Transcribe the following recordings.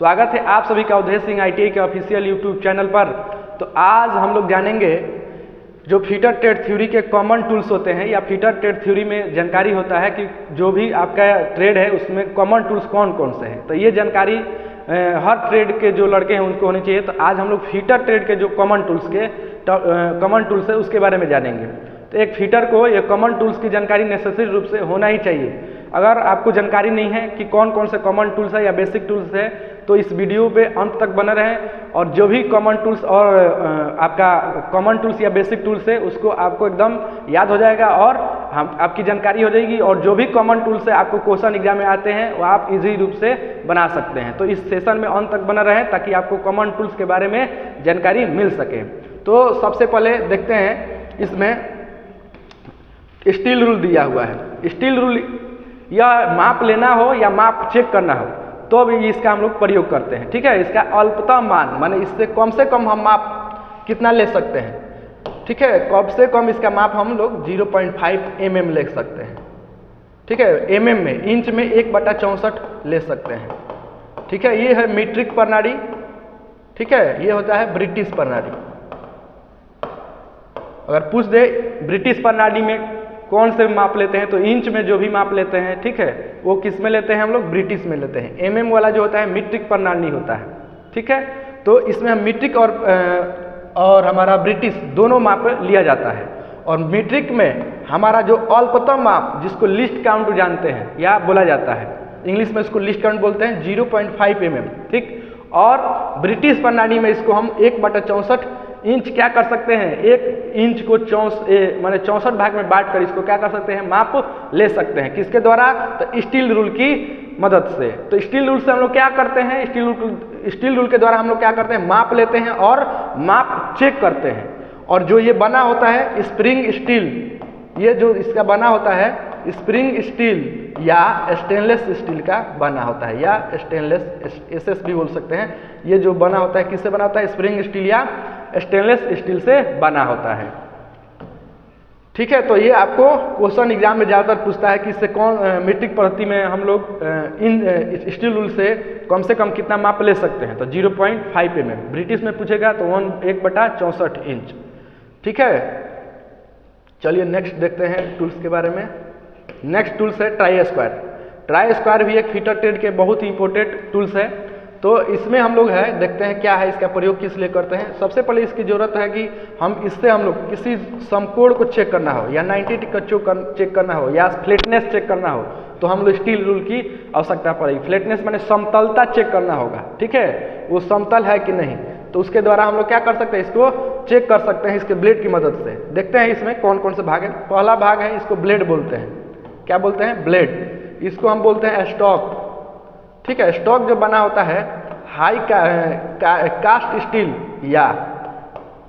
स्वागत है आप सभी का अवधेश सिंह ITI के ऑफिशियल यूट्यूब चैनल पर। तो आज हम लोग जानेंगे जो फीटर ट्रेड थ्योरी के कॉमन टूल्स होते हैं या फीटर ट्रेड थ्योरी में जानकारी होता है कि जो भी आपका ट्रेड है उसमें कॉमन टूल्स कौन कौन से हैं। तो ये जानकारी हर ट्रेड के जो लड़के हैं उनको होनी चाहिए। तो आज हम लोग फीटर ट्रेड के जो कॉमन टूल्स है उसके बारे में जानेंगे। तो एक फीटर को ये कॉमन टूल्स की जानकारी नेसेसरी रूप से होना ही चाहिए। अगर आपको जानकारी नहीं है कि कौन कौन से कॉमन टूल्स है या बेसिक टूल्स है तो इस वीडियो पे अंत तक बने रहें और जो भी कॉमन टूल्स और आपका कॉमन टूल्स या बेसिक टूल्स है उसको आपको एकदम याद हो जाएगा और आपकी जानकारी हो जाएगी। और जो भी कॉमन टूल्स है आपको क्वेश्चन एग्जाम में आते हैं वो आप इजी रूप से बना सकते हैं। तो इस सेशन में अंत तक बना रहें ताकि आपको कॉमन टूल्स के बारे में जानकारी मिल सके। तो सबसे पहले देखते हैं इसमें स्टील रूल दिया हुआ है। स्टील रूल या माप लेना हो या माप चेक करना हो तो भी इसका हम लोग प्रयोग करते हैं। ठीक है, इसका अल्पतम मान माने इससे कम से कम हम माप कितना ले सकते हैं। ठीक है, कम से कम इसका माप हम लोग 0.5 mm ले सकते हैं। ठीक है, mm में, इंच में 1/64 ले सकते हैं। ठीक है, ये है मीट्रिक प्रणाली। ठीक है, ये होता है ब्रिटिश प्रणाली। अगर पूछ दे ब्रिटिश प्रणाली में कौन से माप लेते हैं तो इंच में जो भी माप लेते हैं, ठीक है, वो किस में लेते हैं हम लोग, ब्रिटिश में लेते हैं। mm वाला जो होता है मीट्रिक प्रणाली होता है। ठीक है, तो इसमें हम मीट्रिक और हमारा ब्रिटिश दोनों माप लिया जाता है। और मीट्रिक में हमारा जो अल्पतम माप जिसको लिस्ट काउंट जानते हैं या बोला जाता है, इंग्लिश में इसको लिस्ट काउंट बोलते हैं, 0.5 mm। ठीक, और ब्रिटिश प्रणाली में इसको हम 1/64 इंच क्या कर सकते हैं, 1 इंच को 64 भाग में बांट कर इसको क्या कर सकते हैं, माप ले सकते हैं। किसके द्वारा, तो स्टील रूल की मदद से। तो स्टील रूल से हम लोग क्या करते हैं, स्टील रूल के द्वारा हम लोग क्या करते हैं, माप लेते हैं और माप चेक करते हैं। और जो ये बना होता है स्प्रिंग स्टील, ये जो इसका बना होता है स्प्रिंग स्टील या स्टेनलेस स्टील का बना होता है या स्टेनलेस SS भी बोल सकते हैं। ये जो बना होता है किससे बना होता है, स्प्रिंग स्टील या स्टेनलेस स्टील से बना होता है। ठीक है, तो ये आपको क्वेश्चन एग्जाम में ज़्यादातर पूछता है कि इससे कौन मीट्रिक पद्धति में हम लोग इन स्टील रूल से कम कितना माप ले सकते हैं। तो 0.5 mm, ब्रिटिश में पूछेगा तो 1/64 इंच। ठीक है, चलिए नेक्स्ट देखते हैं टूल्स के बारे में। नेक्स्ट टूल्स है ट्राई स्क्वायर। ट्राई स्क्वायर भी एक फीटर ट्रेड के बहुत ही इंपॉर्टेंट टूल्स है। तो इसमें हम लोग है देखते हैं क्या है, इसका प्रयोग किस लिए करते हैं। सबसे पहले इसकी जरूरत है कि इससे हम लोग किसी समकोण को चेक करना हो या 90 का चेक करना हो या फ्लैटनेस चेक करना हो तो हम लोग स्टील रूल की आवश्यकता पड़ेगी। फ्लैटनेस माने समतलता चेक करना होगा। ठीक है, वो समतल है कि नहीं, तो उसके द्वारा हम लोग क्या कर सकते हैं, इसको चेक कर सकते हैं इसके ब्लेड की मदद से। देखते हैं इसमें कौन कौन से भाग है। पहला भाग है, इसको ब्लेड बोलते हैं। क्या बोलते हैं, ब्लेड। इसको हम बोलते हैं स्टॉक। ठीक है, स्टॉक जो बना होता है हाई कास्ट स्टील या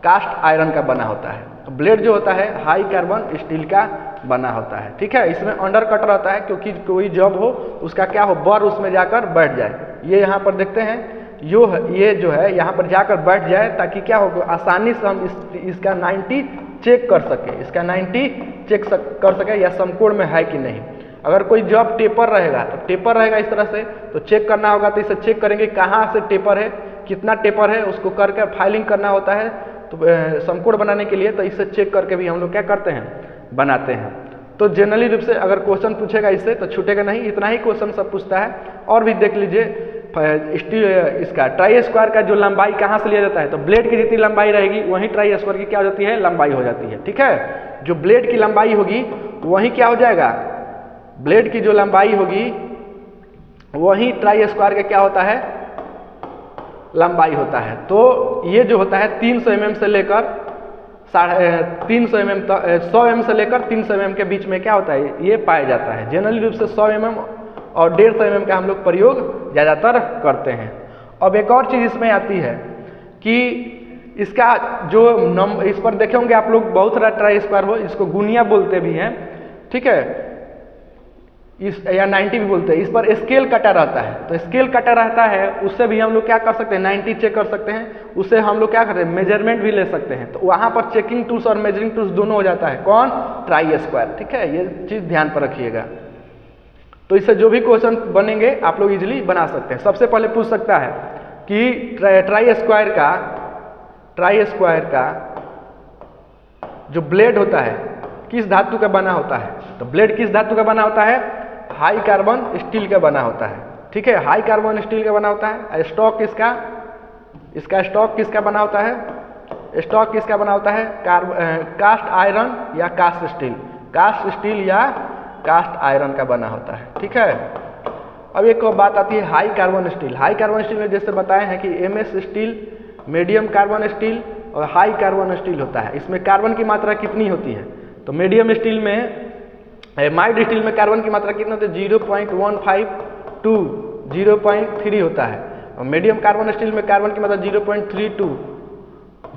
कास्ट आयरन का बना होता है। ब्लेड जो होता है हाई कार्बन स्टील का बना होता है। ठीक है, इसमें अंडर कट रहता है क्योंकि कोई जॉब हो उसका क्या हो, बर उसमें जाकर बैठ जाए। ये यहाँ पर देखते हैं ये जो है यहाँ पर जाकर बैठ जाए ताकि क्या हो, आसानी से हम इसका 90 चेक कर सके, इसका 90 चेक कर सके या समकोण में है कि नहीं। अगर कोई जॉब टेपर रहेगा तो टेपर रहेगा इस तरह से, तो चेक करना होगा तो इसे चेक करेंगे कहाँ से टेपर है, कितना टेपर है, उसको करके फाइलिंग करना होता है तो समकोण बनाने के लिए। तो इसे चेक करके भी हम लोग क्या करते हैं, बनाते हैं। तो जनरली रूप से अगर क्वेश्चन पूछेगा इससे तो छूटेगा नहीं, इतना ही क्वेश्चन सब पूछता है। और भी देख लीजिए इसका ट्राई स्क्वायर का जो लंबाई कहाँ से लिया जाता है, तो ब्लेड की जितनी लंबाई रहेगी वहीं ट्राई स्क्वायर की क्या हो जाती है, लंबाई हो जाती है। ठीक है, जो ब्लेड की लंबाई होगी वहीं क्या हो जाएगा, ब्लेड की जो लंबाई होगी वही ट्राई स्क्वायर का क्या होता है, लंबाई होता है। तो ये जो होता है 300 mm से लेकर 350 mm तक, 100 mm से लेकर 300 mm के बीच में क्या होता है, ये पाया जाता है। जनरली रूप से 100 mm और 150 mm का हम लोग प्रयोग ज़्यादातर करते हैं। अब एक और चीज़ इसमें आती है कि इसका जो इस पर देखे होंगे आप लोग बहुत सारा ट्राई स्क्वायर हो, इसको गुनिया बोलते भी हैं। ठीक है, इस या 90 भी बोलते हैं। इस पर स्केल कटा रहता है, तो स्केल कटा रहता है उससे भी हम लोग क्या कर सकते हैं, 90 चेक कर सकते हैं। उससे हम लोग क्या करते हैं, मेजरमेंट भी ले सकते हैं। तो वहाँ पर चेकिंग टूल्स और मेजरिंग टूल्स दोनों हो जाता है। कौन, ट्राई स्क्वायर। ठीक है, ये चीज़ ध्यान पर रखिएगा। तो इससे जो भी क्वेश्चन बनेंगे आप लोग इजीली बना सकते हैं। सबसे पहले पूछ सकता है कि ट्राई स्क्वायर का जो ब्लेड होता है किस धातु का बना होता है। तो ब्लेड किस धातु का बना होता है, हाई कार्बन स्टील का बना होता है। ठीक है, हाई कार्बन स्टील का बना होता है। स्टॉक इसका स्टॉक किसका बना होता है, स्टॉक किसका बना होता है, कास्ट आयरन या कास्ट स्टील या कास्ट आयरन का बना होता है। ठीक है, अब एक बात आती है high carbon steel. High carbon steel में जैसे बताए हैं कि MS steel, medium carbon steel और हाई कार्बन स्टील होता है। इसमें कार्बन की मात्रा कितनी होती है, तो मीडियम स्टील में माइल्ड स्टील में कार्बन की मात्रा कितना होती है, 0.15 to 0.3 होता है। और मीडियम कार्बन स्टील में कार्बन की मात्रा 0.3 to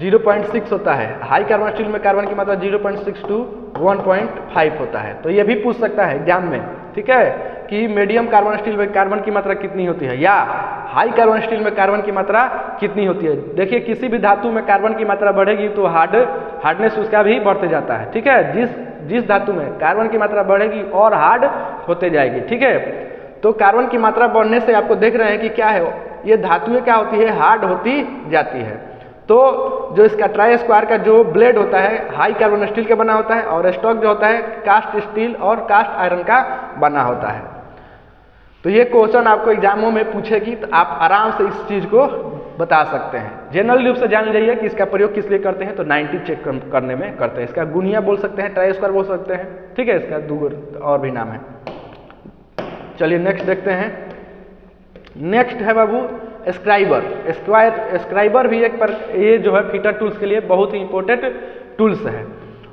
0.6 होता है। हाई कार्बन स्टील में कार्बन की मात्रा 0.6 to 1.5 होता है। तो ये भी पूछ सकता है एग्जाम में, ठीक है, कि मीडियम कार्बन स्टील में कार्बन की मात्रा कितनी होती है या हाई कार्बन स्टील में कार्बन की मात्रा कितनी होती है। देखिए किसी भी धातु में कार्बन की मात्रा बढ़ेगी तो हार्डनेस उसका भी बढ़ते जाता है। ठीक है, जिस धातु में कार्बन की मात्रा बढ़ेगी और हार्ड होते जाएगी। ठीक है, तो कार्बन की मात्रा बढ़ने से आपको देख रहे हैं कि क्या है, ये धातुएं क्या होती है, हार्ड होती जाती है। तो जो इसका ट्राई स्क्वायर का जो ब्लेड होता है हाई कार्बन स्टील का बना होता है और स्टॉक जो होता है कास्ट स्टील और कास्ट आयरन का बना होता है। तो ये क्वेश्चन आपको एग्जामों में पूछेगी तो आप आराम से इस चीज को बता सकते हैं। जनरल रूप से जान लीजिए कि इसका प्रयोग किस लिए करते हैं, तो 90 चेक करने में करते हैं। इसका गुनिया बोल सकते हैं, ट्राई स्क्वायर बोल सकते हैं। ठीक है, इसका दो और भी नाम है। चलिए नेक्स्ट देखते हैं। नेक्स्ट है बाबू स्क्राइबर भी एक पर ये जो है फीटर टूल्स के लिए बहुत ही इंपॉर्टेंट टूल्स है।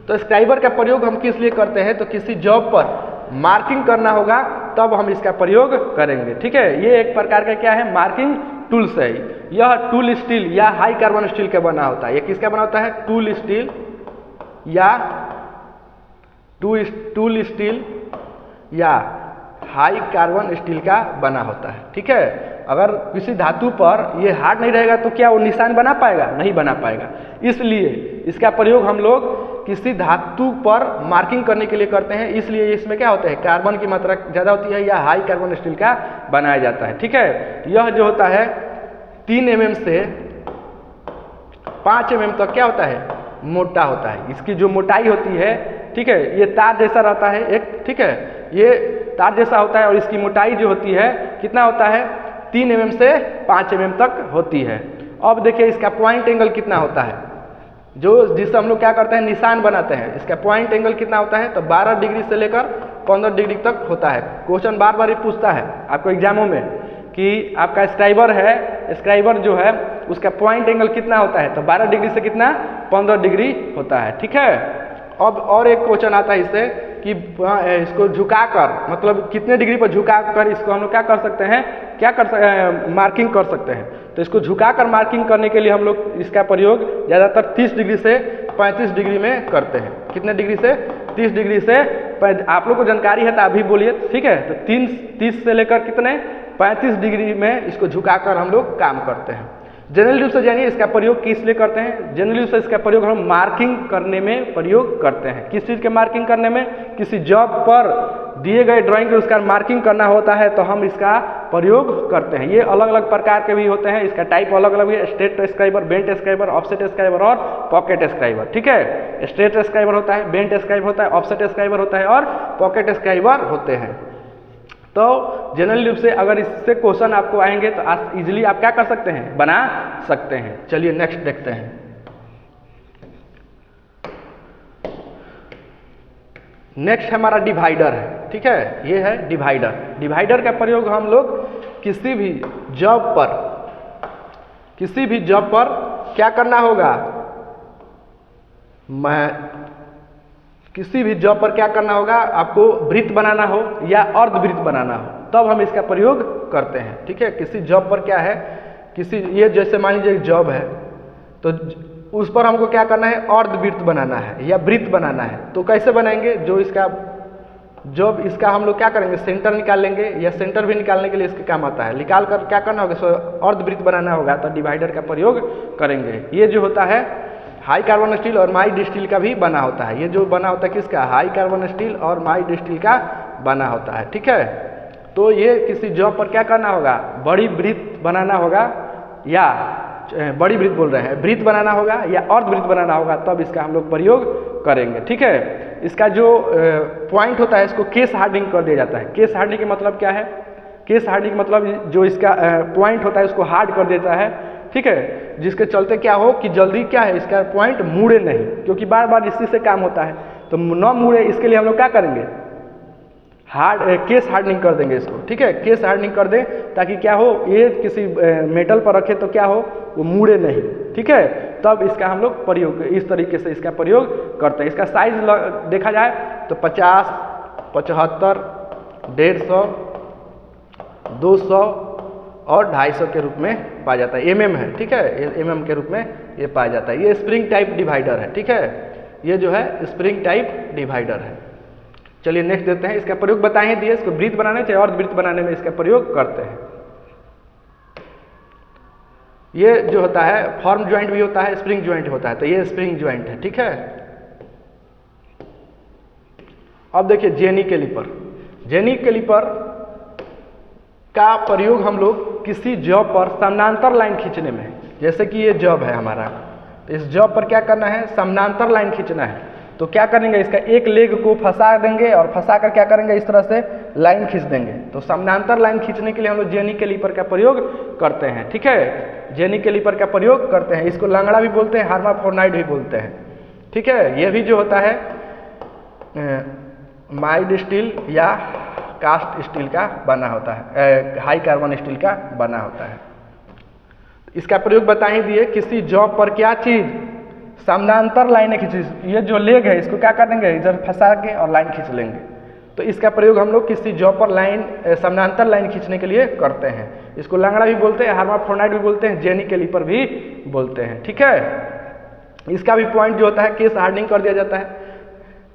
तो स्क्राइबर का प्रयोग हम किस लिए करते हैं, तो किसी जॉब पर मार्किंग करना होगा तब हम इसका प्रयोग करेंगे। ठीक है, ये एक प्रकार का क्या है, मार्किंग टूल्स है। यह टूल स्टील या हाई कार्बन स्टील का बना होता है। ये किसका बना होता है, टूल स्टील या हाई कार्बन स्टील का बना होता है। ठीक है, अगर किसी धातु पर ये हार्ड नहीं रहेगा तो क्या वो निशान बना पाएगा, नहीं बना पाएगा। इसलिए इसका प्रयोग हम लोग किसी धातु पर मार्किंग करने के लिए करते हैं। इसलिए इसमें क्या होता है, कार्बन की मात्रा ज़्यादा होती है या हाई कार्बन स्टील का बनाया जाता है। ठीक है, यह जो होता है 3 mm से 5 mm तक क्या होता है, मोटा होता है। इसकी जो मोटाई होती है, ठीक है, ये तार जैसा रहता है एक। ठीक है, ये तार जैसा होता है और इसकी मोटाई जो होती है कितना होता है, 3 mm से 5 mm तक होती है। अब देखिए इसका पॉइंट एंगल कितना होता है, जिससे हम लोग क्या करते हैं, निशान बनाते हैं। इसका पॉइंट एंगल कितना होता है, तो 12 डिग्री से लेकर 15 डिग्री तक होता है। क्वेश्चन बार बार ही पूछता है आपको एग्जामों में कि आपका स्क्राइबर है, स्क्राइबर जो है उसका पॉइंट एंगल कितना होता है, तो 12 डिग्री से कितना, 15 डिग्री होता है। ठीक है, अब और एक क्वेश्चन आता है इससे कि इसको झुकाकर, मतलब कितने डिग्री पर झुकाकर इसको हम लोग क्या कर सकते हैं, मार्किंग कर सकते हैं। तो इसको झुकाकर मार्किंग करने के लिए हम लोग इसका प्रयोग ज़्यादातर 30 डिग्री से 35 डिग्री में करते हैं। कितने डिग्री से, 30 डिग्री से। आप लोग को जानकारी है तो अभी बोलिए। ठीक है, तो 30 से लेकर कितने, 35 डिग्री में इसको झुकाकर हम लोग काम करते हैं। जनरल रूप से जानिए इसका प्रयोग किस लिए करते हैं। जनरल रूप से इसका प्रयोग हम मार्किंग करने में प्रयोग करते हैं। किस चीज़ के मार्किंग करने में, किसी जॉब पर दिए गए ड्राइंग के उसका मार्किंग करना होता है तो हम इसका प्रयोग करते हैं। ये अलग अलग प्रकार के भी होते हैं, इसका टाइप अलग अलग है, straight scriber, bent scriber, offset scriber और पॉकेट स्क्राइबर। ठीक है, स्ट्रेट स्क्राइबर होता है, बेंट स्क्राइबर होता है, ऑफसेट स्क्राइबर होता है और पॉकेट स्क्राइबर होते हैं। तो जनरल रूप से अगर इससे क्वेश्चन आपको आएंगे तो इजीली आप क्या कर सकते हैं, बना सकते हैं। चलिए नेक्स्ट देखते हैं। नेक्स्ट हमारा डिवाइडर है। ठीक है, ये है डिवाइडर। डिवाइडर का प्रयोग हम लोग किसी भी जॉब पर क्या करना होगा, किसी भी जॉब पर क्या करना होगा, आपको वृत्त बनाना हो या अर्धवृत्त बनाना हो तब हम इसका प्रयोग करते हैं। ठीक है, किसी जॉब पर क्या है, ये जैसे मान लीजिए जॉब है तो उस पर हमको क्या करना है, अर्धवृत्त बनाना है या वृत्त बनाना है। तो कैसे बनाएंगे, इसका हम लोग क्या करेंगे, सेंटर निकाल लेंगे या सेंटर भी निकालने के लिए इसके काम आता है। निकाल कर क्या करना होगा, अर्धवृत्त बनाना होगा तो डिवाइडर का प्रयोग करेंगे। ये जो होता है हाई कार्बन स्टील और माइल्ड स्टील का भी बना होता है। ये जो बना होता है किसका, हाई कार्बन स्टील और माइल्ड स्टील का बना होता है। ठीक है, तो ये किसी जॉब पर क्या करना होगा, बड़ी वृत्त बनाना होगा, या बड़ी वृत्त बोल रहे हैं, वृत्त बनाना होगा या अर्धवृत्त बनाना होगा, तब इसका हम लोग प्रयोग करेंगे। ठीक है, इसका जो पॉइंट होता है इसको केस हार्डनिंग कर दिया जाता है। केस हार्डनिंग का मतलब क्या है, केस हार्डनिंग मतलब जो इसका पॉइंट होता है उसको हार्ड कर देता है। ठीक है, जिसके चलते क्या हो कि जल्दी क्या है इसका पॉइंट मुड़े नहीं, क्योंकि बार बार इसी से काम होता है, तो न मुड़े इसके लिए हम लोग क्या करेंगे, केस हार्डनिंग कर देंगे इसको। ठीक है, केस हार्डनिंग कर दें ताकि क्या हो, ये किसी मेटल पर रखे तो क्या हो, वो मुड़े नहीं। ठीक है, तब इसका हम लोग प्रयोग इस तरीके से इसका प्रयोग करते हैं। इसका साइज देखा जाए तो 50, 75, 150, 200 और 250 के रूप में पाया जाता है। mm है, ठीक है, mm के रूप में ये पाया जाता है। ये स्प्रिंग टाइप डिवाइडर है। ठीक है, ये जो है स्प्रिंग टाइप डिवाइडर है। चलिए नेक्स्ट देते हैं। इसका प्रयोग बताए दिए, इसको वृत्त बनाने चाहे और वृत्त बनाने में इसका प्रयोग करते हैं। ये जो होता है फॉर्म ज्वाइंट भी होता है, स्प्रिंग ज्वाइंट होता है, तो ये स्प्रिंग ज्वाइंट है। ठीक है, अब देखिए जेनी कैलिपर। जेनी कैलिपर का प्रयोग हम लोग किसी जॉब पर समानांतर लाइन खींचने में, जैसे कि ये जॉब है हमारा, तो इस जॉब पर क्या करना है, समानांतर लाइन खींचना है। तो क्या करेंगे, इसका एक लेग को फंसा देंगे और फंसा कर क्या करेंगे, इस तरह से लाइन खींच देंगे। तो समानांतर लाइन खींचने के लिए हम लोग जेनी कैलिपर का प्रयोग करते हैं। ठीक है, जेनी कैलिपर का प्रयोग करते हैं। इसको लंगड़ा भी बोलते हैं, हार्माफोर्नाइड भी बोलते हैं। ठीक है, ये भी जो होता है माइल्ड स्टील या कास्ट स्टील का बना होता है, हाई कार्बन स्टील का बना होता है। इसका प्रयोग बता ही दिए, किसी जॉब पर क्या चीज, समानांतर लाइनें खींची। ये जो लेग है इसको क्या कर देंगे, इधर फंसा के और लाइन खींच लेंगे। तो इसका प्रयोग हम लोग किसी जॉब पर लाइन समानांतर लाइन खींचने के लिए करते हैं। इसको लंगड़ा भी बोलते हैं, हार्माफोर्नाइड भी बोलते हैं, जेनी कैलिपर भी बोलते हैं। ठीक है, इसका भी पॉइंट जो होता है केस हार्डनिंग कर दिया जाता है,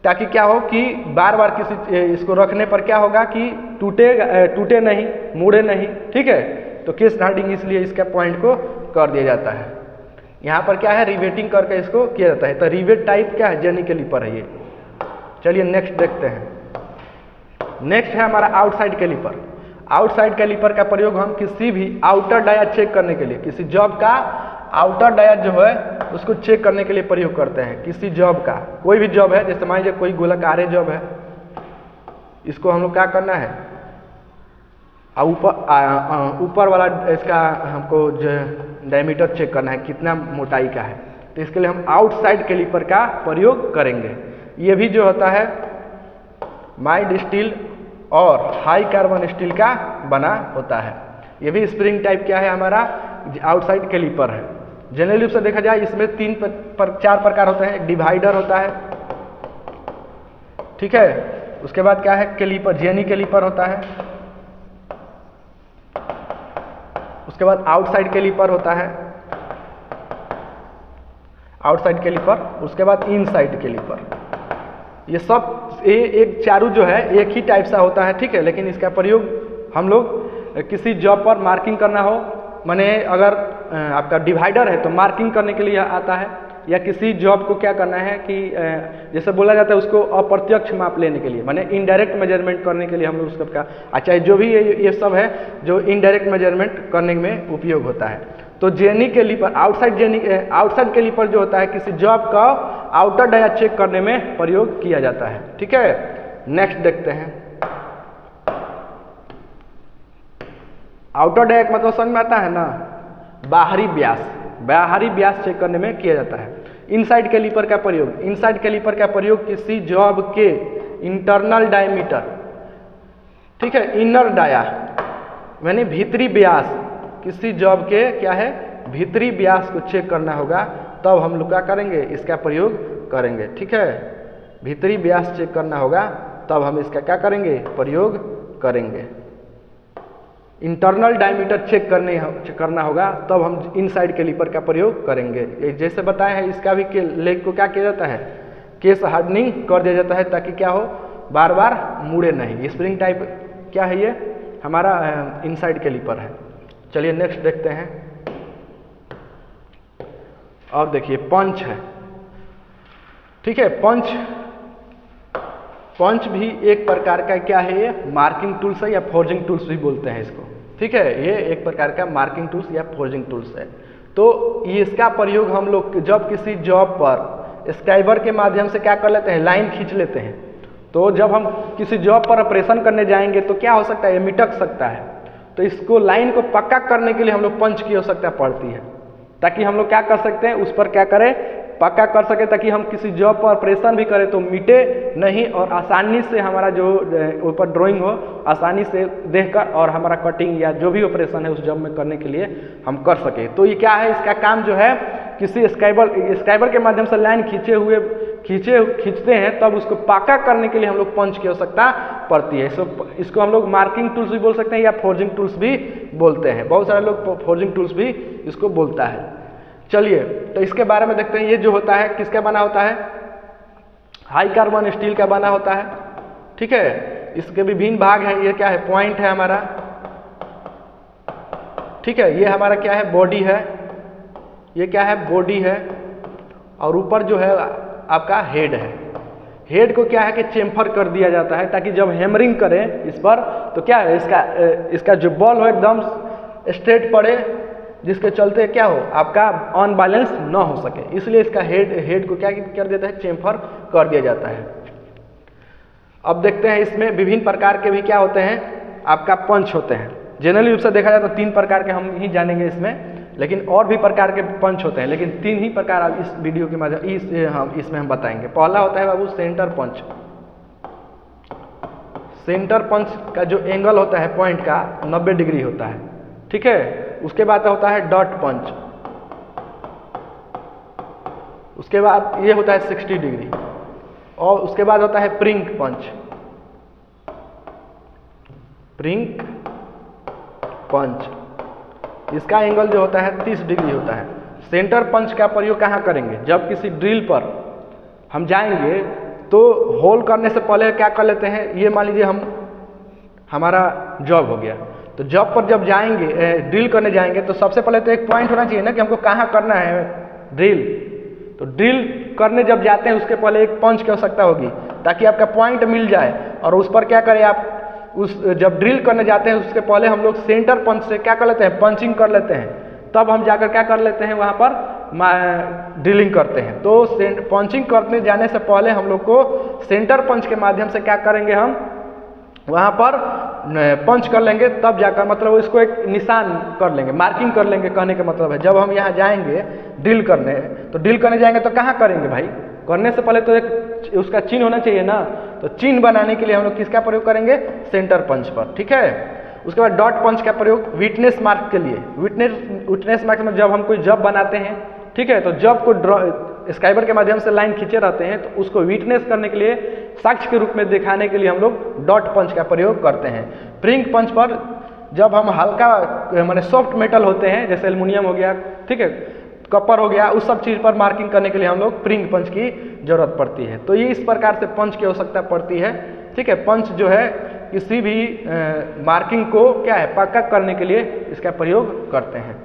ताकि क्या हो कि बार बार किसी इसको रखने पर क्या होगा कि टूटे नहीं, मुड़े नहीं। ठीक है, तो केस हार्डनिंग इसलिए इसका पॉइंट को कर दिया जाता है। यहाँ पर क्या है, रिवेटिंग करके इसको किया जाता है। तो रिवेट टाइप क्या है, जेनी कैलिपर है ये। चलिए नेक्स्ट देखते हैं। नेक्स्ट है हमारा आउटसाइड कैलिपर। आउटसाइड कैलिपर का प्रयोग हम किसी भी आउटर डाया चेक करने के लिए, किसी जॉब का आउटर डाया जो है उसको चेक करने के लिए प्रयोग करते हैं। किसी जॉब का, कोई भी जॉब है, जैसे मान लीजिए कोई गोलाकार जॉब है, इसको हम लोग क्या करना है, ऊपर वाला इसका हमको जो डायमीटर चेक करना है कितना मोटाई का है। तो इसके लिए हम आउटसाइड कैलिपर का प्रयोग करेंगे। ये भी जो होता है माइल्ड स्टील और हाई कार्बन स्टील का बना होता है। ये भी स्प्रिंग टाइप क्या है हमारा, आउटसाइड कैलिपर है। जनरली रूप से देखा जाए इसमें 4 प्रकार होते हैं। एक डिवाइडर होता है, ठीक है, उसके बाद क्या है कैलिपर, जेनी कैलिपर होता है, उसके बाद आउटसाइड कैलिपर होता है, आउटसाइड कैलिपर, उसके बाद इनसाइड कैलिपर। ये सब एक चारों जो है एक ही टाइप सा होता है। ठीक है, लेकिन इसका प्रयोग हम लोग किसी जॉब पर मार्किंग करना हो, माने अगर आपका डिवाइडर है तो मार्किंग करने के लिए आता है, या किसी जॉब को क्या करना है कि जैसे बोला जाता है उसको अप्रत्यक्ष माप लेने के लिए, माने इनडायरेक्ट मेजरमेंट करने के लिए हम लोग उसका अच्छा जो भी ये सब है जो इनडायरेक्ट मेजरमेंट करने में उपयोग होता है। तो जेनी कैलिपर, आउटसाइड कैलिपर जो होता है किसी जॉब का आउटर डाया चेक करने में प्रयोग किया जाता है। ठीक है, नेक्स्ट देखते हैं। आउटर डाया मतलब समझ में आता है ना, बाहरी व्यास, बाहरी व्यास चेक करने में किया जाता है। इनसाइड कैलिपर का प्रयोग, इनसाइड कैलिपर का प्रयोग किसी जॉब के इंटरनल डायमीटर, ठीक है, इनर डाया यानी भीतरी व्यास, किसी जॉब के क्या है भीतरी व्यास को चेक करना होगा, तब हम लोग क्या करेंगे, इसका प्रयोग करेंगे। ठीक है, भीतरी व्यास चेक करना होगा तब हम इसका क्या करेंगे, प्रयोग करेंगे। इंटरनल डायमीटर चेक करना होगा तब हम इनसाइड कैलिपर का प्रयोग करेंगे। जैसे बताए हैं इसका भी लेग को क्या किया जाता है, केस हार्डनिंग कर दिया जाता है ताकि क्या हो, बार बार मुड़े नहीं। स्प्रिंग टाइप क्या है, ये हमारा इनसाइड कैलिपर है। चलिए नेक्स्ट देखते हैं। अब देखिए पंच है, ठीक है, पंच पंच भी एक प्रकार का क्या है, ये मार्किंग टूल्स है या फोर्जिंग टूल्स भी बोलते हैं इसको, ठीक है। ये एक प्रकार का मार्किंग टूल्स या फोर्जिंग टूल्स है। तो इसका प्रयोग हम लोग जब किसी जॉब पर स्क्राइबर के माध्यम से क्या कर लेते हैं, लाइन खींच लेते हैं। तो जब हम किसी जॉब पर ऑपरेशन करने जाएंगे तो क्या हो सकता है, ये मिटक सकता है। तो इसको लाइन को पक्का करने के लिए हम लोग पंच की आवश्यकता पड़ती है, ताकि हम लोग क्या कर सकते हैं, उस पर क्या करें, पक्का कर सके, ताकि हम किसी जॉब पर ऑपरेशन भी करें तो मिटे नहीं और आसानी से हमारा जो ऊपर ड्राइंग हो आसानी से देखकर और हमारा कटिंग या जो भी ऑपरेशन है उस जॉब में करने के लिए हम कर सके। तो ये क्या है, इसका काम जो है किसी स्क्राइबर के माध्यम से लाइन खींचते हैं तब उसको पक्का करने के लिए हम लोग पंच की आवश्यकता पड़ती है। इसको हम लोग मार्किंग टूल्स भी बोल सकते हैं या फोर्जिंग टूल्स भी बोलते हैं। बहुत सारे लोग फोर्जिंग टूल्स भी इसको बोलता है। चलिए तो इसके बारे में देखते हैं। ये जो होता है किसका बना होता है, हाई कार्बन स्टील का बना होता है, ठीक है। इसके विभिन्न भाग हैं। ये क्या है, पॉइंट है हमारा, ठीक है। ये हमारा क्या है, बॉडी है, ये क्या है, बॉडी है, और ऊपर जो है आपका हेड है। हेड को क्या है कि चेम्फर कर दिया जाता है ताकि जब हैमरिंग करें इस पर तो क्या है, इसका जो बॉल हो एकदम स्ट्रेट पड़े, जिसके चलते क्या हो, आपका अनबैलेंस ना हो सके, इसलिए इसका हेड को क्या कर देता है, चेम्फर कर दिया जाता है। अब देखते हैं इसमें विभिन्न प्रकार के भी क्या होते हैं, आपका पंच होते हैं। जनरली रूप से देखा जाए तो 3 प्रकार के हम ही जानेंगे इसमें, लेकिन और भी प्रकार के पंच होते हैं, लेकिन 3 ही प्रकार अब इस वीडियो के माध्यम इसमें हम बताएंगे। पहला होता है बाबू सेंटर पंच। सेंटर पंच का जो एंगल होता है पॉइंट का 90 डिग्री होता है, ठीक है। उसके बाद होता है डॉट पंच, उसके बाद ये होता है 60 डिग्री, और उसके बाद होता है प्रिंक पंच। प्रिंक पंच इसका एंगल जो होता है 30 डिग्री होता है। सेंटर पंच का प्रयोग कहाँ करेंगे, जब किसी ड्रिल पर हम जाएंगे तो होल करने से पहले क्या कर लेते हैं, ये मान लीजिए हमारा जॉब हो गया, तो जॉब पर जब जाएंगे ड्रिल करने जाएंगे तो सबसे पहले तो एक पॉइंट होना चाहिए ना कि हमको कहाँ करना है ड्रिल। तो ड्रिल करने जब जाते हैं उसके पहले एक पंच की आवश्यकता होगी ताकि आपका पॉइंट मिल जाए, और उस पर क्या करें आप, जब ड्रिल करने जाते हैं उसके पहले हम लोग सेंटर पंच से क्या कर लेते हैं, पंचिंग कर लेते हैं, तब हम जाकर क्या कर लेते हैं, वहाँ पर ड्रिलिंग करते हैं। तो पंचिंग करने जाने से पहले हम लोग को सेंटर पंच के माध्यम से क्या करेंगे, हम वहाँ पर पंच कर लेंगे, तब जाकर मतलब इसको एक निशान कर लेंगे, मार्किंग कर लेंगे। कहने का मतलब है जब हम यहाँ जाएंगे ड्रिल करने, तो ड्रिल करने जाएंगे तो कहाँ करेंगे भाई, करने से पहले तो एक उसका चिन्ह होना चाहिए ना। तो चिन्ह बनाने के लिए हम लोग किसका प्रयोग करेंगे, सेंटर पंच पर, ठीक है। उसके बाद डॉट पंच का प्रयोग विटनेस मार्क के लिए। विटनेस मार्क में जब हम कोई जॉब बनाते हैं, ठीक है, तो जॉब को स्क्राइबर के माध्यम से लाइन खींचे रहते हैं, तो उसको विटनेस करने के लिए, साक्ष्य के रूप में दिखाने के लिए हम लोग डॉट पंच का प्रयोग करते हैं। प्रिंक पंच पर जब हम हल्का माने सॉफ्ट मेटल होते हैं, जैसे एल्युमिनियम हो गया, ठीक है, कॉपर हो गया, उस सब चीज़ पर मार्किंग करने के लिए हम लोग प्रिंक पंच की जरूरत पड़ती है। तो ये इस प्रकार से पंच की आवश्यकता पड़ती है, ठीक है। पंच जो है किसी भी मार्किंग को क्या है, पक्का करने के लिए इसका प्रयोग करते हैं।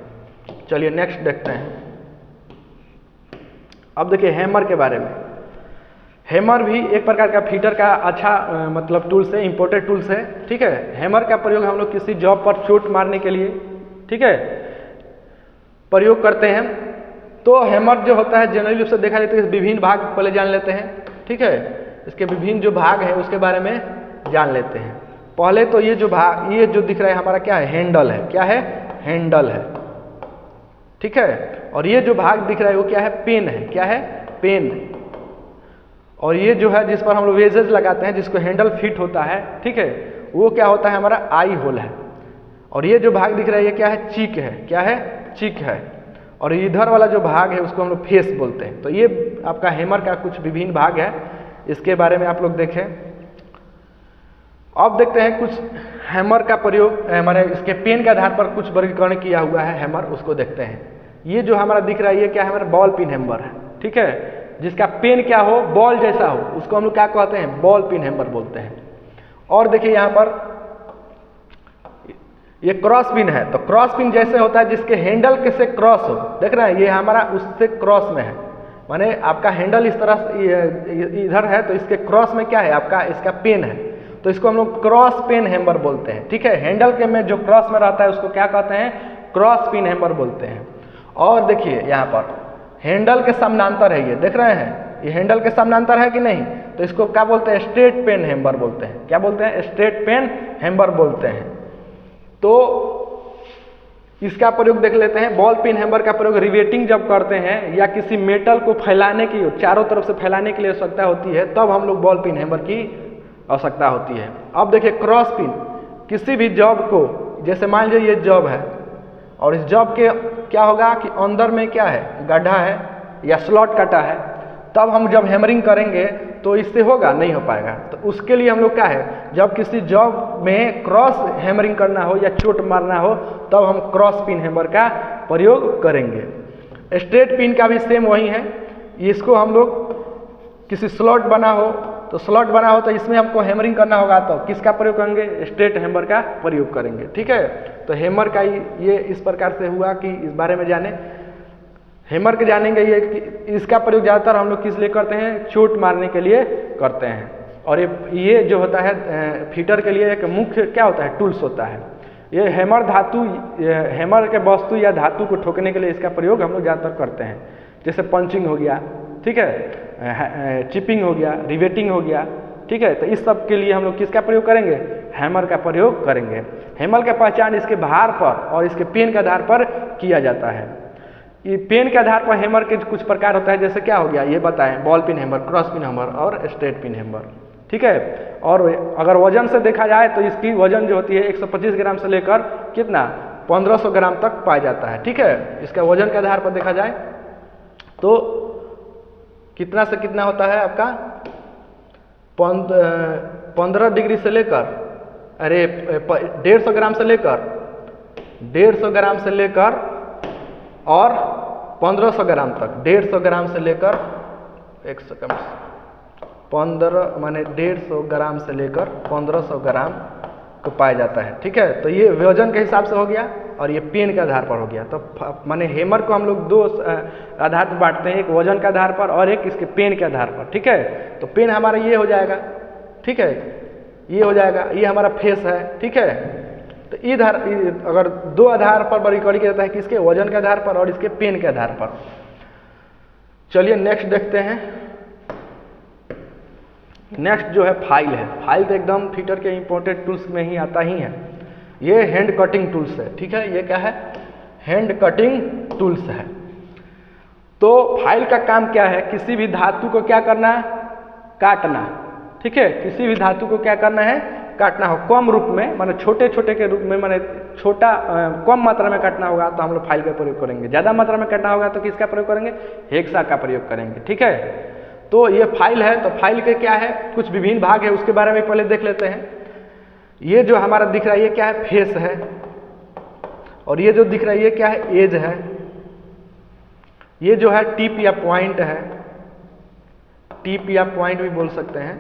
चलिए नेक्स्ट देखते हैं। अब देखिए हैमर के बारे में। हैमर भी एक प्रकार का फीटर का अच्छा मतलब टूल्स है, इंपोर्टेड टूल्स है, ठीक है। हैमर का प्रयोग हम लोग किसी जॉब पर चोट मारने के लिए, ठीक है, प्रयोग करते हैं। तो हैमर जो होता है जनरली रूप से देखा जाए तो विभिन्न भाग पहले जान लेते हैं, ठीक है। इसके विभिन्न जो भाग है उसके बारे में जान लेते हैं। पहले तो ये जो भाग, ये जो दिख रहा है हमारा क्या है, हैंडल है, क्या है, हैंडल है, ठीक है। और ये जो भाग दिख रहा है वो क्या है, पेन है, क्या है, पेन। और ये जो है जिस पर हम लोग वेजेस लगाते हैं, जिसको हैंडल फिट होता है, ठीक है, वो क्या होता है, हमारा आई होल है। और ये जो भाग दिख रहा है ये क्या है, चीक है, क्या है, चीक है। और इधर वाला जो भाग है उसको हम लोग फेस बोलते हैं। तो ये आपका हैमर का कुछ विभिन्न भाग है, इसके बारे में आप लोग देखें। अब देखते हैं कुछ हैमर का प्रयोग, हमारे इसके पेन के आधार पर कुछ वर्गीकरण किया हुआ है हैमर, उसको देखते हैं। ये जो हमारा दिख रहा है ये क्या है, हमारा बॉल पिन हैमर है, ठीक है। जिसका पेन क्या हो, बॉल जैसा हो, उसको हम लोग क्या कहते हैं, बॉल पिन हैमर बोलते हैं। और देखिए यहाँ पर ये क्रॉस पिन है, तो क्रॉस पिन जैसे होता है जिसके हैंडल के से क्रॉस हो, देख रहे हैं, ये हमारा उससे क्रॉस में है, माने आपका हैंडल इस तरह से इधर है, तो इसके क्रॉस में क्या है आपका, इसका पेन है, तो इसको हम लोग क्रॉस पेन हैमर बोलते हैं। ठीक है, हैंडल के में जो क्रॉस में रहता है उसको क्या कहते हैं, क्रॉस पिन हैमर बोलते हैं। और देखिए यहाँ पर हैंडल के समानांतर है, ये देख रहे हैं, ये हैंडल के समानांतर है कि नहीं, तो इसको क्या बोलते हैं, स्ट्रेट पेन हैमर बोलते हैं। क्या बोलते हैं, स्ट्रेट पेन हैमर बोलते हैं। तो इसका प्रयोग देख लेते हैं। बॉल पिन हैमर का प्रयोग रिवेटिंग जब करते हैं या किसी मेटल को फैलाने की, चारों तरफ से फैलाने के लिए आवश्यकता होती है, तब हम लोग बॉल पिन हैमर की आवश्यकता होती है। अब देखिए क्रॉस पिन, किसी भी जॉब को, जैसे मान लीजिए ये जॉब है और इस जॉब के क्या होगा कि अंदर में क्या है, गड्ढा है या स्लॉट कटा है, तब हम जब हैमरिंग करेंगे तो इससे होगा, नहीं हो पाएगा। तो उसके लिए हम लोग क्या है, जब किसी जॉब में क्रॉस हैमरिंग करना हो या चोट मारना हो, तब हम क्रॉस पिन हैमर का प्रयोग करेंगे। स्ट्रेट पिन का भी सेम वही है, इसको हम लोग किसी स्लॉट बना हो, तो स्लॉट बना हो तो इसमें हमको हैमरिंग करना होगा, तो किसका प्रयोग करेंगे, स्ट्रेट हैमर का प्रयोग करेंगे। ठीक है, तो हैमर का ये इस प्रकार से हुआ कि इस बारे में जाने। हैमर के जानेंगे ये कि इसका प्रयोग ज़्यादातर हम लोग किस लिए करते हैं, चोट मारने के लिए करते हैं। और ये जो होता है फीटर के लिए एक मुख्य क्या होता है, टूल्स होता है। ये हैमर धातु, हैमर के वस्तु या धातु को ठोकने के लिए इसका प्रयोग हम लोग ज़्यादातर करते हैं। जैसे पंचिंग हो गया, ठीक है, चिपिंग हो गया, रिवेटिंग हो गया। ठीक है, तो इस सब के लिए हम लोग किसका प्रयोग करेंगे, हैमर का प्रयोग करेंगे। हैमर का पहचान इसके भार पर और इसके पेन के आधार पर किया जाता है। ये पेन के आधार पर हैमर के कुछ प्रकार होता है, जैसे क्या हो गया ये बताएं, ball pin hammer, cross pin hammer और स्ट्रेट पिन हैमर। ठीक है, और अगर वजन से देखा जाए तो इसकी वजन जो होती है 125 ग्राम से लेकर कितना 1500 ग्राम तक पाया जाता है। ठीक है, इसका वजन के आधार पर देखा जाए तो कितना से कितना होता है आपका 15 डिग्री से लेकर 150 ग्राम से लेकर 150 ग्राम से लेकर और 1500 ग्राम तक, 150 ग्राम से लेकर 15 माने 150 ग्राम से लेकर 1500 ग्राम को पाया जाता है। ठीक है, तो ये वजन के हिसाब से हो गया और ये पेन के आधार पर हो गया। तो माने हैमर को हम लोग दो आधार पर बांटते हैं, एक वजन के आधार पर और एक इसके पेन के आधार पर। ठीक है, तो पेन हमारा ये हो जाएगा, ठीक है, ये हो जाएगा, ये हमारा फेस है। ठीक है, तो इधर अगर दो आधार पर वर्गीकरण किया जाता है, किसके, वजन के आधार पर और इसके पेन के आधार पर। चलिए नेक्स्ट देखते हैं। नेक्स्ट जो है फाइल है। फाइल तो एकदम फीटर के इंपॉर्टेंट टूल्स में ही आता ही है। ये हैंड कटिंग टूल्स है। ठीक है, ये क्या है, हैंड कटिंग टूल्स है। तो फाइल का काम क्या है, किसी भी धातु को क्या करना है, काटना। ठीक है, किसी भी धातु को क्या करना है, काटना हो, कम रूप में, माने छोटे छोटे के रूप में, माने छोटा कम मात्रा में काटना होगा तो हम लोग फाइल का प्रयोग करेंगे। ज़्यादा मात्रा में काटना होगा तो किसका प्रयोग करेंगे, हेक्सा का प्रयोग करेंगे। ठीक है, तो ये फाइल है। तो फाइल के क्या है, कुछ विभिन्न भाग है, उसके बारे में पहले देख लेते हैं। ये जो हमारा दिख रहा है ये क्या है, फेस है। और ये जो दिख रहा है ये क्या है, एज है। ये जो है टिप या पॉइंट है, टिप या पॉइंट भी बोल सकते हैं।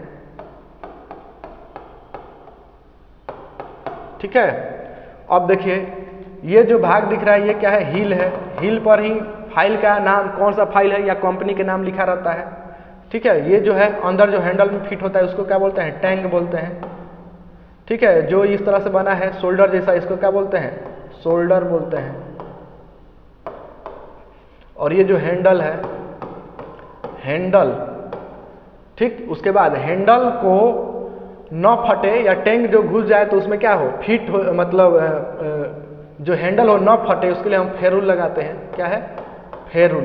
ठीक है, अब देखिए ये जो भाग दिख रहा है ये क्या है, हील है। हील पर ही फाइल का नाम, कौन सा फाइल है या कंपनी के नाम लिखा रहता है। ठीक है, ये जो है अंदर जो हैंडल में फिट होता है उसको क्या बोलते हैं, टैंग बोलते हैं। ठीक है, जो इस तरह से बना है शोल्डर जैसा, इसको क्या बोलते हैं, शोल्डर बोलते हैं। और ये जो हैंडल है, हैंडल। ठीक, उसके बाद हैंडल को न फटे या टैंक जो घुस जाए तो उसमें क्या हो, फिट हो, मतलब जो हैंडल हो न फटे, उसके लिए हम फेरुल लगाते हैं। क्या है, फेरुल।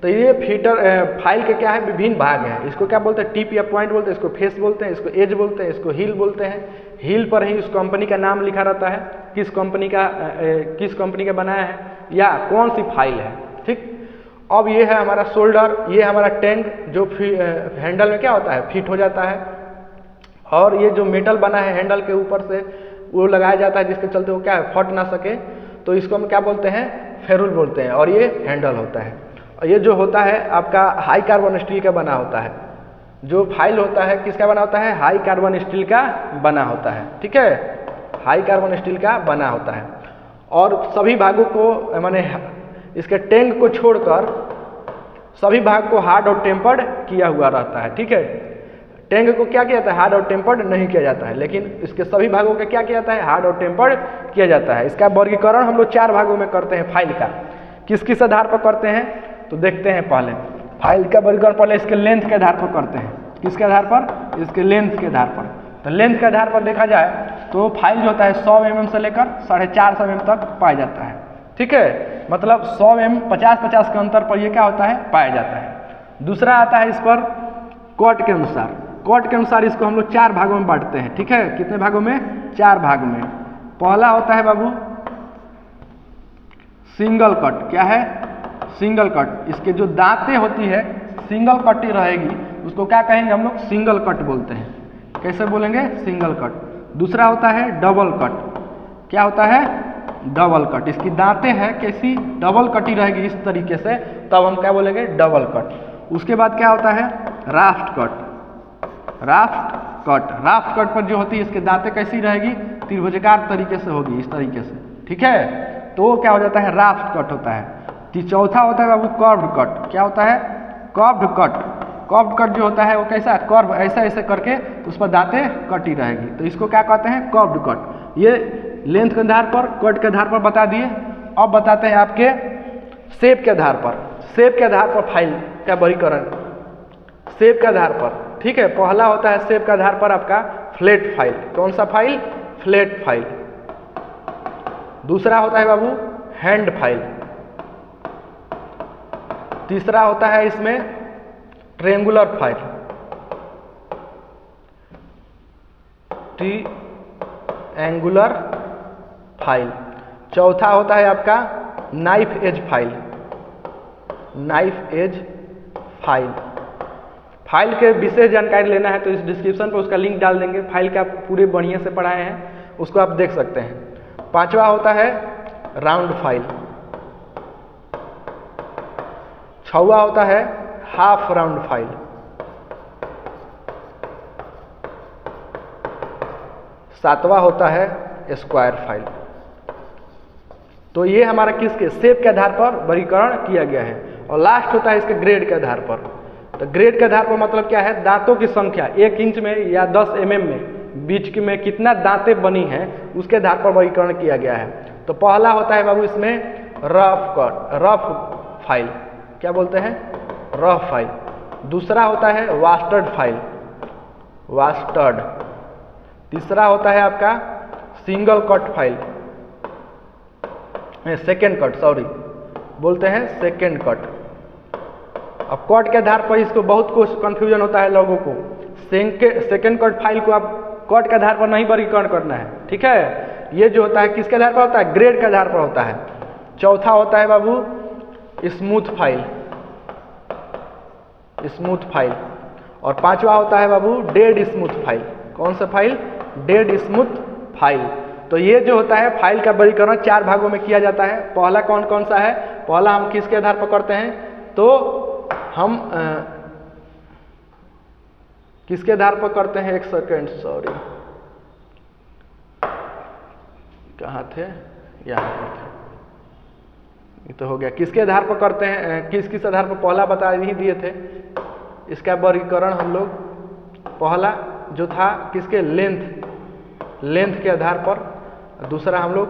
तो ये फीटर फाइल के क्या है, विभिन्न भाग हैं। इसको क्या बोलते हैं, टिप या पॉइंट बोलते हैं, इसको फेस बोलते हैं, इसको एज बोलते हैं, इसको हील बोलते हैं। हील पर ही उस कंपनी का नाम लिखा रहता है, किस कंपनी का बनाया है या कौन सी फाइल है। ठीक, अब ये है हमारा शोल्डर, ये हमारा टैंक जो हैंडल में क्या होता है, फिट हो जाता है। और ये जो मेटल बना है हैंडल के ऊपर से वो लगाया जाता है, जिसके चलते वो क्या है, फट ना सके, तो इसको हम क्या बोलते हैं, फेरुल बोलते हैं। और ये हैंडल होता है। और ये जो होता है आपका हाई कार्बन स्टील का बना होता है। जो फाइल होता है किसका बना होता है, हाई कार्बन स्टील का बना होता है। ठीक है, हाई कार्बन स्टील का बना होता है। और सभी भागों को, माने इसके टैंक को छोड़कर सभी भाग को हार्ड और टेम्पर्ड किया हुआ रहता है। ठीक है, टैंक को क्या किया जाता है, हार्ड और टेम्पर्ड नहीं किया जाता है, लेकिन इसके सभी भागों का क्या किया जाता है, हार्ड और टेम्पर्ड किया जाता है। इसका वर्गीकरण हम लोग 4 भागों में करते हैं फाइल का। किस किस आधार पर करते हैं तो देखते हैं। पहले फाइल का वर्गीकरण पहले इसके लेंथ के आधार पर करते हैं। किसके आधार पर, इसके लेंथ के आधार पर। तो लेंथ के आधार पर देखा जाए तो फाइल जो होता है 100 mm से लेकर 450 mm तक पाया जाता है। ठीक है, मतलब 100 mm 50-50 के अंतर पर ये क्या होता है, पाया जाता है। दूसरा आता है इस पर कट के अनुसार। कट के अनुसार इसको हम लोग 4 भागों में बांटते हैं। ठीक है, कितने भागों में, 4 भाग में। पहला होता है बाबू सिंगल कट। क्या है, सिंगल कट। इसके जो दांतें होती है सिंगल कट ही रहेगी, उसको क्या कहेंगे हम लोग, सिंगल कट बोलते हैं। कैसे बोलेंगे, सिंगल कट। दूसरा होता है डबल कट। क्या होता है, डबल कट। इसकी दांतें हैं कैसी, डबल कटी रहेगी इस तरीके से, तब हम क्या बोलेंगे, डबल कट। उसके बाद क्या होता है raft cut. Raft cut, raft cut पर जो होती है इसके दांतें कैसी रहेगी, त्रिभुजाकार तरीके से होगी, इस तरीके से। ठीक है, तो वो क्या हो जाता है, राफ्ट कट होता है। चौथा होता है बाबू कर्व्ड कट। क्या होता है, कर्व्ड कट। कर्व्ड कट जो होता है वो कैसा, कर्व ऐसे ऐसे करके उस पर दांतें कटी रहेगी, तो इसको क्या कहते हैं, कर्व्ड कट। ये लेंथ के आधार पर, कट के आधार पर बता दिए। अब बताते हैं आपके शेप के आधार पर। शेप के आधार पर फाइल का वर्गीकरण, शेप के आधार पर। ठीक है, पहला होता है शेप के आधार पर आपका फ्लैट फाइल। कौन सा फाइल, फ्लैट फाइल। दूसरा होता है बाबू हैंड फाइल। तीसरा होता है इसमें ट्रायंगुलर फाइल, ट्रायंगुलर फाइल। चौथा होता है आपका knife edge file, knife edge file. File के विशेष जानकारी लेना है तो इस डिस्क्रिप्शन पर उसका लिंक डाल देंगे। फाइल के आप पूरे बढ़िया से पढ़ाए हैं, उसको आप देख सकते हैं। पांचवा होता है राउंड फाइल। छठवां होता है हाफ राउंड फाइल। सातवां होता है स्क्वायर फाइल। तो ये हमारा किसके, शेप के आधार पर वर्गीकरण किया गया है। और लास्ट होता है इसके ग्रेड के आधार पर। तो ग्रेड के आधार पर मतलब क्या है, दांतों की संख्या 1 इंच में या 10 mm में बीच में कितना दांतें बनी हैं उसके आधार पर वर्गीकरण किया गया है। तो पहला होता है बाबू इसमें रफ कट, रफ फाइल। क्या बोलते हैं, रफ फाइल। दूसरा होता है वास्टर्ड फाइल, वास्टर्ड। तीसरा होता है आपका single cut file, second cut, sorry बोलते हैं सेकेंड कट। अब कट के आधार पर इसको बहुत कुछ कंफ्यूजन होता है लोगों को। सेकेंड कट फाइल को आप कट के आधार पर नहीं वर्गीकरण करना है। ठीक है, ये जो होता है किसके आधार पर होता है, ग्रेड के आधार पर होता है। चौथा होता है बाबू स्मूथ फाइल, स्मूथ फाइल। और पांचवा होता है बाबू डेड स्मूथ फाइल। कौन सा फाइल, डेड स्मूथ फाइल। तो ये जो होता है फाइल का वर्गीकरण 4 भागों में किया जाता है। पहला कौन कौन सा है, पहला हम किसके आधार पर करते हैं, तो हम किसके आधार पर करते हैं, एक सेकेंड, सॉरी कहाँ थे, यहाँ पर थे, ये तो हो गया। किसके आधार पर करते हैं, किस किस आधार पर, पहला बता ही दिए थे। इसका वर्गीकरण हम लोग पहला जो था किसके, लेंथ के आधार पर। दूसरा हम लोग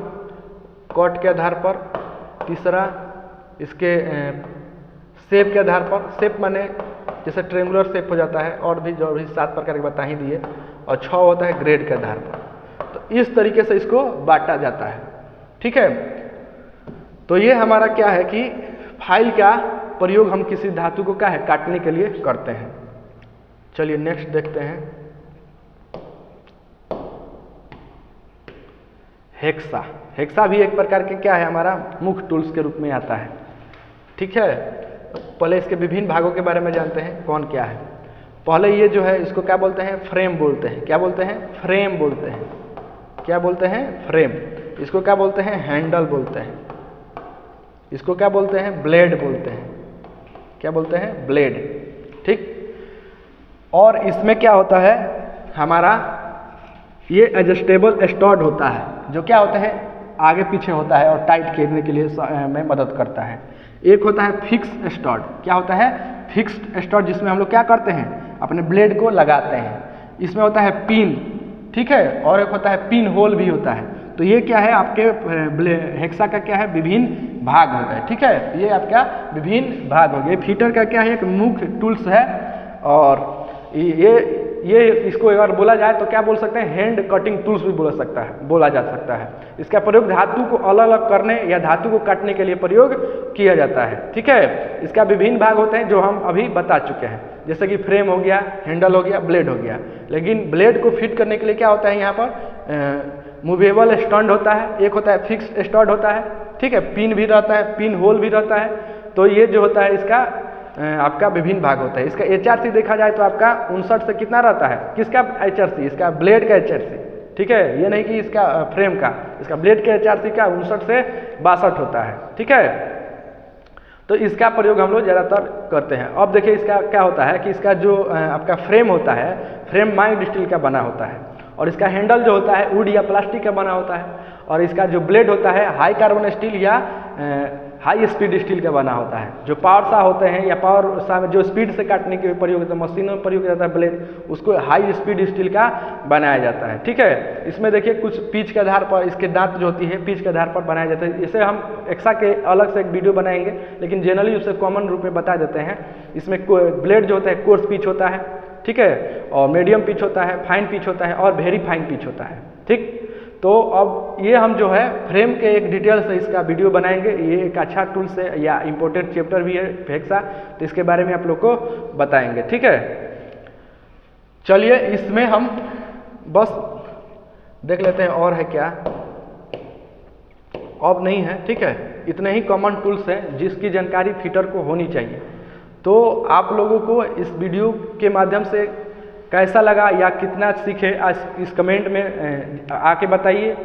कट के आधार पर। तीसरा इसके शेप के आधार पर, शेप माने जैसे ट्रायंगुलर शेप हो जाता है, और भी जो भी 7 प्रकार के बता ही दिए। और 6 होता है ग्रेड के आधार पर। तो इस तरीके से इसको बांटा जाता है। ठीक है, तो ये हमारा क्या है कि फाइल का प्रयोग हम किसी धातु को क्या है, काटने के लिए करते हैं। चलिए नेक्स्ट देखते हैं, हेक्सा। हेक्सा भी एक प्रकार के क्या है, हमारा मुख्य टूल्स के रूप में आता है। ठीक है, पहले इसके विभिन्न भागों के बारे में जानते हैं, कौन क्या है। पहले ये जो है इसको क्या बोलते हैं, फ्रेम बोलते हैं। क्या बोलते हैं, फ्रेम बोलते हैं। क्या बोलते हैं, फ्रेम। इसको क्या बोलते हैं, हैंडल बोलते हैं। इसको क्या बोलते हैं, ब्लेड बोलते हैं। क्या बोलते हैं, ब्लेड। ठीक, और इसमें क्या होता है हमारा, ये एडजस्टेबल स्टड होता है, जो क्या होता है आगे पीछे होता है और टाइट करने के लिए में मदद करता है। एक होता है फिक्स स्टड। क्या होता है? फिक्स्ड स्टड, जिसमें हम लोग क्या करते हैं, अपने ब्लेड को लगाते हैं। इसमें होता है पिन, ठीक है, और एक होता है पिन होल भी होता है। तो ये क्या है, आपके हेक्सा का क्या है, विभिन्न भाग हो गए, ठीक है, ये आपका विभिन्न भाग हो गए। फीटर का क्या है, एक मुख्य टूल्स है, और ये इसको अगर बोला जाए तो क्या बोल सकते हैं, हैंड कटिंग टूल्स भी बोला जा सकता है। इसका प्रयोग धातु को अलग अलग करने या धातु को काटने के लिए प्रयोग किया जाता है, ठीक है। इसका विभिन्न भाग होते हैं जो हम अभी बता चुके हैं, जैसे कि फ्रेम हो गया, हैंडल हो गया, ब्लेड हो गया। लेकिन ब्लेड को फिट करने के लिए क्या होता है, यहाँ पर मूवेबल स्टैंड होता है, एक होता है फिक्स्ड स्टड होता है, ठीक है, पिन भी रहता है, पिन होल भी रहता है। तो ये जो होता है इसका आपका विभिन्न भाग होता है। इसका HRC देखा जाए तो आपका 59 से कितना रहता है, किसका HRC, इसका ब्लेड का HRC, ठीक है, ये नहीं कि इसका फ्रेम का, इसका ब्लेड का HRC का 59 से 62 होता है, ठीक है। तो इसका प्रयोग हम लोग ज़्यादातर करते हैं। अब देखिए इसका क्या होता है कि इसका जो आपका फ्रेम होता है, फ्रेम माइल्ड स्टील का बना होता है, और इसका हैंडल जो होता है वुड या प्लास्टिक का बना होता है, और इसका जो ब्लेड होता है हाई कार्बन स्टील या हाई स्पीड स्टील का बना होता है। जो पावर सा होते हैं या पावर सा जो स्पीड से काटने के प्रयोग होता है, मशीनों में प्रयोग किया जाता है ब्लेड, उसको हाई स्पीड स्टील का बनाया जाता है, ठीक है। इसमें देखिए कुछ पिच के आधार पर इसके दांत जो होती है पिच के आधार पर बनाया जाता है। इसे हम एक्सा के अलग से एक वीडियो बनाएंगे, लेकिन जनरली उसे कॉमन रूप में बता देते हैं। इसमें ब्लेड जो होता है कोर्स पिच होता है, ठीक है, और मीडियम पिच होता है, फाइन पिच होता है, और वेरी फाइन पिच होता है, ठीक। तो अब ये हम जो है फ्रेम के एक डिटेल से इसका वीडियो बनाएंगे। ये एक अच्छा टूल्स है या इम्पोर्टेंट चैप्टर भी है हेक्सा, तो इसके बारे में आप लोग को बताएंगे, ठीक है। चलिए इसमें हम बस देख लेते हैं और है क्या, अब नहीं है, ठीक है। इतने ही कॉमन टूल्स हैं जिसकी जानकारी फिटर को होनी चाहिए। तो आप लोगों को इस वीडियो के माध्यम से कैसा लगा या कितना सीखे, आज इस कमेंट में आके बताइए।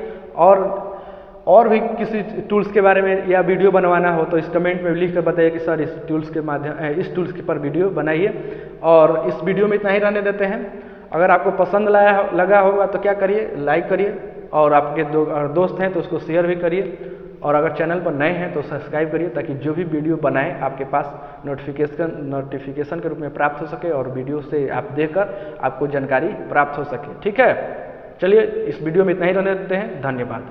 और भी किसी टूल्स के बारे में या वीडियो बनवाना हो तो इस कमेंट में लिख कर बताइए कि सर इस टूल्स के माध्यम इस टूल्स के पर वीडियो बनाइए। और इस वीडियो में इतना ही रहने देते हैं। अगर आपको पसंद लगा होगा तो क्या करिए, लाइक करिए, और आपके दोस्त हैं तो उसको शेयर भी करिए, और अगर चैनल पर नए हैं तो सब्सक्राइब करिए, ताकि जो भी वीडियो बनाएं आपके पास नोटिफिकेशन के रूप में प्राप्त हो सके, और वीडियो से आप देखकर आपको जानकारी प्राप्त हो सके, ठीक है। चलिए इस वीडियो में इतना ही रहने देते हैं। धन्यवाद।